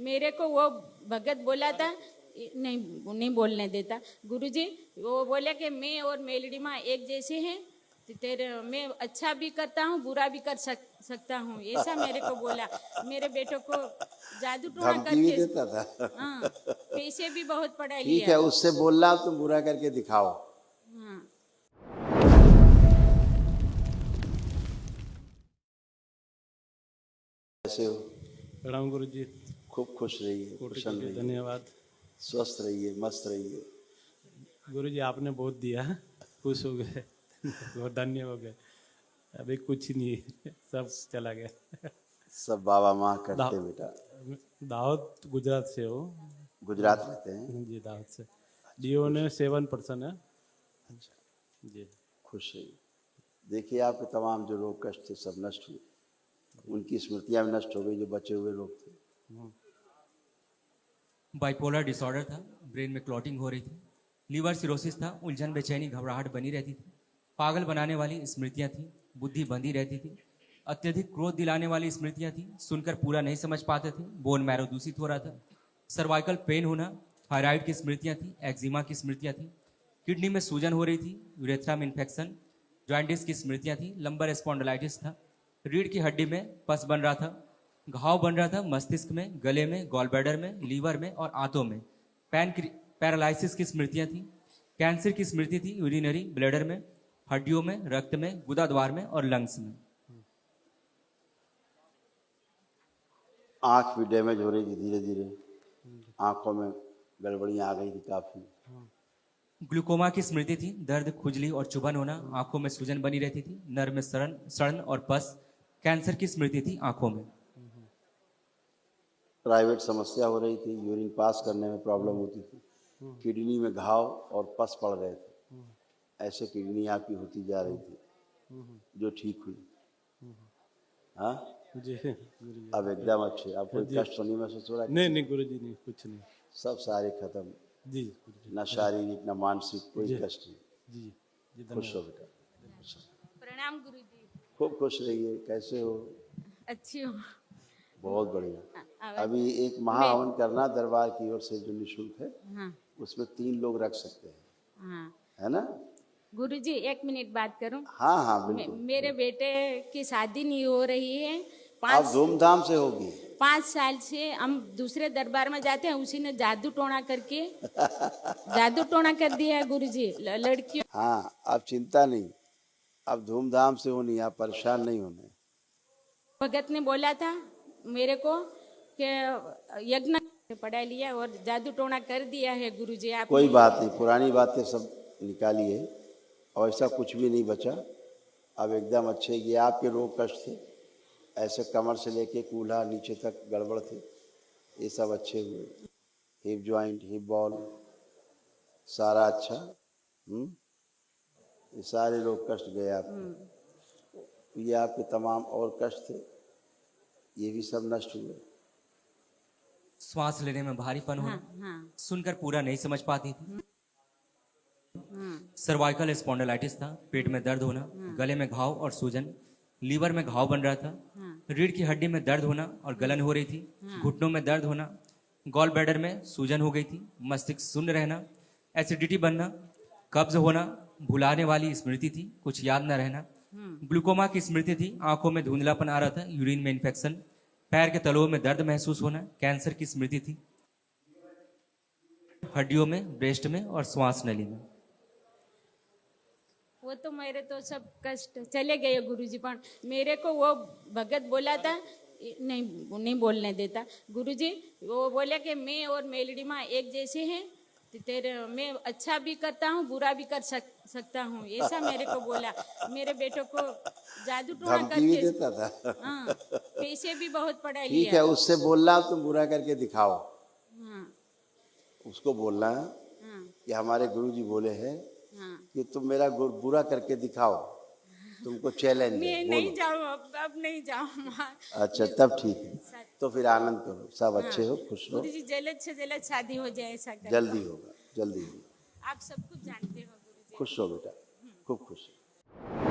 मेरे को वो भगत बोला था, नहीं बोलने देता गुरुजी। वो बोले कि मैं और मेलडी माँ एक जैसे हैं, तेरे मैं अच्छा भी करता हूँ बुरा भी कर सकता हूँ, ऐसा मेरे को बोला। मेरे बेटों को जादू टोना धमकी भी करके, देता था। हाँ, पैसे भी बहुत पढ़ा ठीक लिया। है, उससे बोल रहा तुम बुरा करके दिखाओ। हाँ। कैसे हो? प्रणाम गुरु जी। खूब खुश रहिए, कोटि प्रसन्न कोटि रहिए, धन्यवाद स्वस्थ रहिए, मस्त रहिए। गुरु जी, आपने बहुत दिया, खुश हो गए, बहुत धन्य हो गए। अभी कुछ ही नहीं है, सब चला गया। सब बाबा माँ करते दाव- बेटा। दाऊद गुजरात से हो। गुजरात रहते हैं? जी दाऊद से। डीओ ने 7% है। अच्छा, जी खुश रहिए। देखिए आपके तमाम जो रोग कष्ट थे सब नष्ट हुए, उनकी स्मृतियां भी नष्ट हो गई जो बचे हुए लोग थे। बाइपोलर डिसऑर्डर था, ब्रेन में क्लॉटिंग हो रही थी, लीवर सिरोसिस था, उलझन बेचैनी घबराहट बनी रहती थी, पागल बनाने वाली स्मृतियां थी, बुद्धि बंधी रहती थी, अत्यधिक क्रोध दिलाने वाली स्मृतियां थी, सुनकर पूरा नहीं समझ पाते थे, बोन मैरो दूषित हो रहा था, सर्वाइकल पेन होना, थायराइड की स्मृतियां थी, एक्जिमा की स्मृतियां थी, किडनी में सूजन हो रही थी, यूरेथ्रा में इन्फेक्शन, जॉइंटिस की स्मृतियां थी, लंबर स्पॉन्डिलाइटिस था, रीढ़ की हड्डी में पस बन रहा था, घाव बन रहा था मस्तिष्क में, गले में, गॉलब्लैडर में, लीवर में और आंतों में, पैरालिसिस की स्मृतियां थी, कैंसर की स्मृति थी यूरिनरी ब्लैडर में, हड्डियों में, रक्त में, गुदा द्वार में और लंग्स में। आंख भी डैमेज हो रही थी धीरे धीरे, आंखों में गड़बड़ियां आ गई थी काफी। ग्लूकोमा की स्मृति थी, दर्द, खुजली और चुभन होना, आंखों में सूजन बनी रहती थी, नर में सड़न और पस, कैंसर की स्मृति थी आंखों में। प्राइवेट समस्या हो रही थी, यूरिन पास करने में प्रॉब्लम होती थी, किडनी में घाव और पस पड़ रहे थे, ऐसे किडनी आपकी होती जा रही थी जो ठीक हुई। हाँ, जी गुरु जी। अब एकदम अच्छे, अब कोई जी। कष्ट तो नहीं महसूस हो रहा? नहीं गुरु जी, नहीं, कुछ नहीं। सब सारे खत्म, जी गुरु जी। न शारीरिक न मानसिक कोई जी। कष्ट नहीं। जी जी खुश हो धन्यवाद। बेटा, प्रणाम गुरुजी। खूब खुश रहिए। कैसे हो? अच्छी हूँ। बहुत बढ़िया। आवाज- अभी एक महाहवन करना दरबार की ओर से जो निःशुल्क है, हाँ उसमें 3 लोग रख सकते हैं, हाँ। है ना? गुरुजी 1 मिनट बात करूं? हाँ हाँ बिल्कुल। मेरे बेटे की शादी नहीं हो रही है। अब धूमधाम से होगी। 5 साल से हम दूसरे दरबार में जाते हैं, उसी ने जादू टोना करके जादू टोना कर दिया है गुरुजी लड़कियों। हाँ, अब चिंता नहीं, अब धूमधाम से होनी, आप परेशान नहीं होने। भगत ने बोला था मेरे को कि यज्ञ पढ़ा लिया और जादू टोना कर दिया है गुरुजी। आप कोई बात नहीं, पुरानी बातें सब निकालिए और ऐसा कुछ भी नहीं बचा। अब एकदम अच्छे, ये आपके रोग कष्ट थे, ऐसे कमर से लेके कूल्हा नीचे तक गड़बड़ थे, ये सब अच्छे हुए। हिप जॉइंट, हिप बॉल सारा अच्छा। ये सारे रोग कष्ट गए आपके। ये आपके तमाम और कष्ट थे, ये भी सब नष्ट हुए। श्वास लेने में भारीपन होना, हाँ। सुनकर पूरा नहीं समझ पाती थी, सर्वाइकल स्पॉन्डिलाइटिस था, पेट में दर्द होना, गले में घाव और सूजन, लीवर में घाव बन रहा था, रीढ़ की हड्डी में दर्द होना और गलन हो रही थी, घुटनों में दर्द होना, गॉल ब्लैडर में सूजन हो गई थी, मस्तिष्क शून्य रहना, एसिडिटी बनना, कब्ज होना, भुलाने वाली स्मृति थी, कुछ याद न रहना, ग्लूकोमा की स्मृति थी, आंखों में धुंधलापन आ रहा था, यूरिन में इन्फेक्शन, पैर के तलुओं में दर्द महसूस होना, कैंसर की स्मृति थी, हड्डियों में, ब्रेस्ट में और श्वास नली में। वो तो मेरे तो सब कष्ट चले गए गुरुजी, पर मेरे को वो भगत बोला था, नहीं बोलने देता गुरुजी। वो बोले कि मैं और मेलडी माँ एक जैसे हैं, तेरे मैं अच्छा भी करता हूँ बुरा भी कर सकता हूँ, ऐसा मेरे को बोला। मेरे बेटों को जादू टोना धमकी भी करके, देता था। हाँ, पैसे भी बहुत पढ़ा ठीक लिया। है, उससे बोलना तुम बुरा करके दिखाओ। हाँ उसको बोलना हाँ कि हमारे गुरुजी बोले हैं हाँ। कि तुम मेरा बुरा करके दिखाओ, तुमको चैलेंज है, मैं बोलो। नहीं जाऊँ, अब नहीं जाऊँ। अच्छा, तब ठीक है, तो फिर आनंद करो, सब अच्छे हो, खुश हो। गुरुजी जल्द से जल्द शादी हो जाए, ऐसा कर। जल्दी होगा, जल्दी होगा। आप सब कुछ जानते हो गुरुजी। खुश हो बेटा, खूब खुश हो।